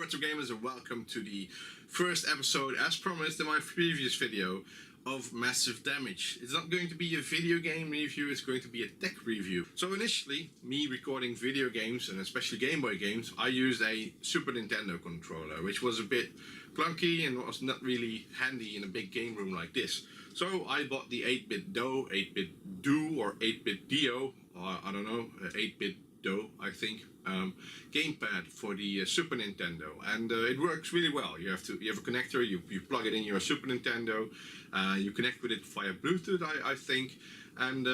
Retro Gamers, and welcome to the first episode, as promised in my previous video, of Massive Damage. It's not going to be a video game review, it's going to be a tech review. So initially, me recording video games, and especially Game Boy games, I used a Super Nintendo controller, which was a bit clunky and was not really handy in a big game room like this. So I bought the 8-bit Do, 8-bit Do, or 8-bit Dio, I don't know, 8-bit Do, I think, gamepad for the Super Nintendo, and it works really well. You have a connector, you plug it in your Super Nintendo, you connect with it via Bluetooth, I think, and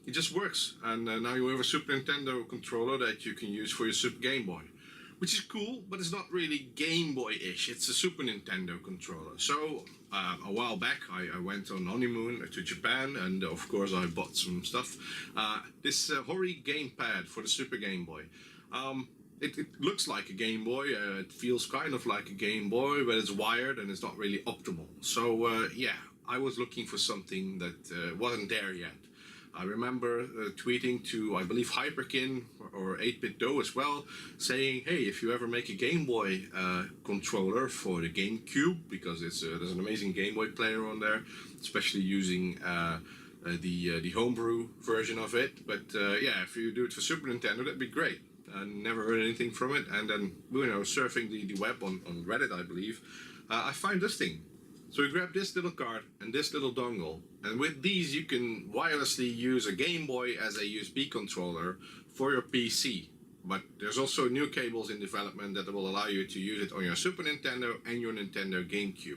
it just works. And now you have a Super Nintendo controller that you can use for your Super Game Boy, which is cool, but it's not really Game Boy-ish. It's a Super Nintendo controller. So a while back, I went on honeymoon to Japan, and of course I bought some stuff. This Hori gamepad for the Super Game Boy. It looks like a Game Boy. It feels kind of like a Game Boy, but it's wired and it's not really optimal. So yeah, I was looking for something that wasn't there yet. I remember tweeting to, I believe, Hyperkin or 8-bit Do as well, saying, hey, if you ever make a Game Boy controller for the Gamecube, because there's an amazing Game Boy player on there, especially using the homebrew version of it. But yeah, if you do it for Super Nintendo, that'd be great. I never heard anything from it, and then, you know, surfing the web on Reddit, I believe, I found this thing. So we grab this little card and this little dongle, and with these you can wirelessly use a Game Boy as a USB controller for your PC. But there's also new cables in development that will allow you to use it on your Super Nintendo and your Nintendo Gamecube.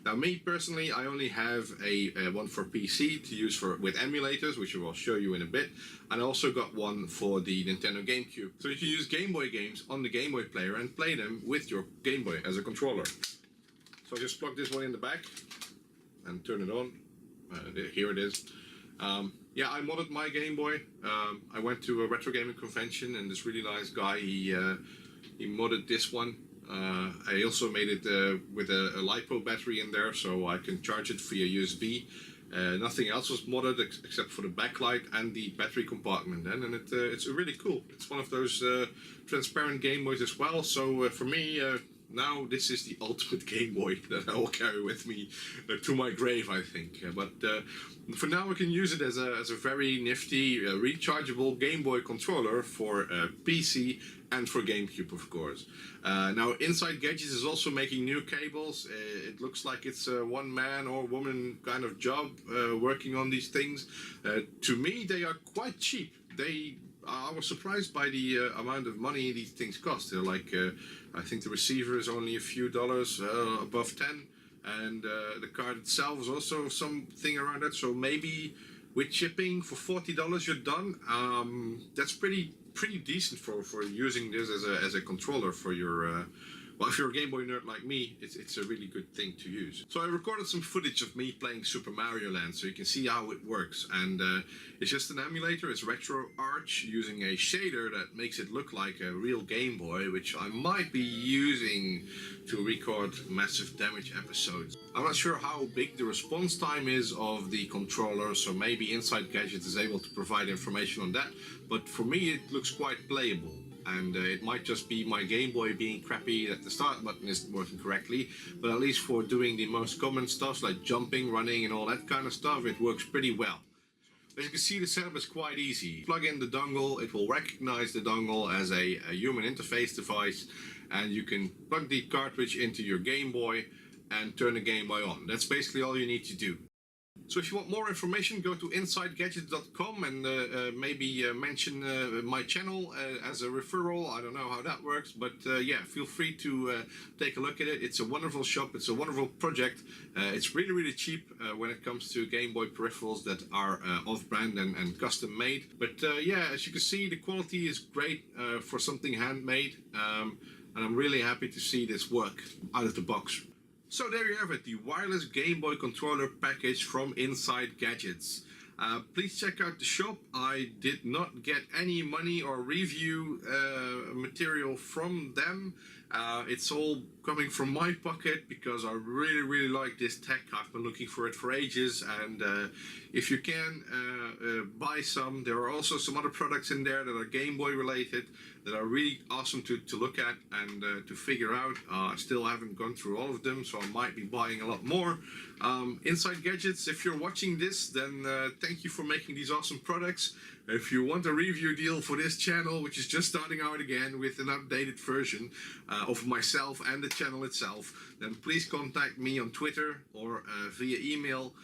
Now, me personally, I only have a one for PC to use with emulators, which I will show you in a bit. And I also got one for the Nintendo Gamecube. So you can use Game Boy games on the Game Boy player and play them with your Game Boy as a controller. So just plug this one in the back and turn it on. Here it is. Yeah, I modded my Game Boy. I went to a retro gaming convention, and this really nice guy, he modded this one. I also made it with a LiPo battery in there, so I can charge it via USB. Nothing else was modded except for the backlight and the battery compartment then, and it's really cool. It's one of those transparent Game Boys as well, so for me, now this is the ultimate Game Boy that I will carry with me to my grave, I think. But for now I can use it as a very nifty rechargeable Game Boy controller for PC and for GameCube, of course. Now Inside Gadgets is also making new cables. It looks like it's a one-man or woman kind of job working on these things. To me, they are quite cheap. I was surprised by the amount of money these things cost. They're like, I think the receiver is only a few dollars above 10, and the card itself is also something around that. So maybe with shipping for $40 you're done. That's pretty decent for using this as a controller for your. Well, if you're a Game Boy nerd like me, it's a really good thing to use. So I recorded some footage of me playing Super Mario Land, so you can see how it works. And it's just an emulator, it's RetroArch, using a shader that makes it look like a real Game Boy, which I might be using to record Massive Damage episodes. I'm not sure how big the response time is of the controller, so maybe Inside Gadgets is able to provide information on that. But for me, it looks quite playable. And it might just be my Game Boy being crappy that the start button isn't working correctly, but at least for doing the most common stuff like jumping, running and all that kind of stuff, it works pretty well. As you can see, the setup is quite easy. Plug in the dongle, it will recognize the dongle as a human interface device, and you can plug the cartridge into your Game Boy and turn the Game Boy on. That's basically all you need to do. So if you want more information, go to InsideGadgets.com and maybe mention my channel as a referral. I don't know how that works, but yeah, feel free to take a look at it. It's a wonderful shop. It's a wonderful project. It's really cheap when it comes to Game Boy peripherals that are off-brand and custom made. But yeah, as you can see, the quality is great for something handmade, and I'm really happy to see this work out of the box. So there you have it, the wireless Game Boy controller package from Inside Gadgets. Please check out the shop. I did not get any money or review material from them. It's all coming from my pocket because I really like this tech. I've been looking for it for ages, and if you can buy some, there are also some other products in there that are Game Boy related that are really awesome to look at and to figure out. I still haven't gone through all of them, so I might be buying a lot more. Inside Gadgets, if you're watching this, then thank you for making these awesome products. If you want a review deal for this channel, which is just starting out again with an updated version of myself and the channel itself, then please contact me on Twitter or via email,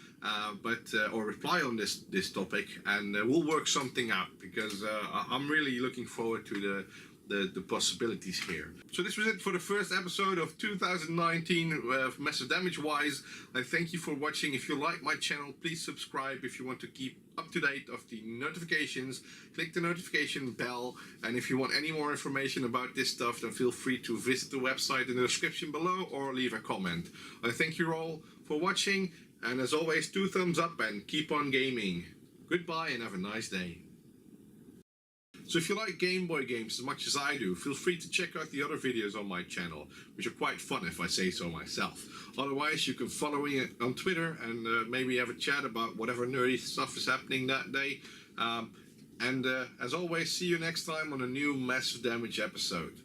or reply on this topic, and we'll work something out, because I'm really looking forward to the possibilities here. So this was it for the first episode of 2019 Massive Damage wise. I thank you for watching. If you like my channel, please subscribe. If you want to keep up to date of the notifications, click the notification bell, and if you want any more information about this stuff, then feel free to visit the website in the description below or leave a comment. I thank you all for watching, and as always, 2 thumbs up and keep on gaming. Goodbye and have a nice day. So if you like Game Boy games as much as I do, feel free to check out the other videos on my channel, which are quite fun if I say so myself. Otherwise, you can follow me on Twitter and maybe have a chat about whatever nerdy stuff is happening that day. As always, see you next time on a new Massive Damage episode.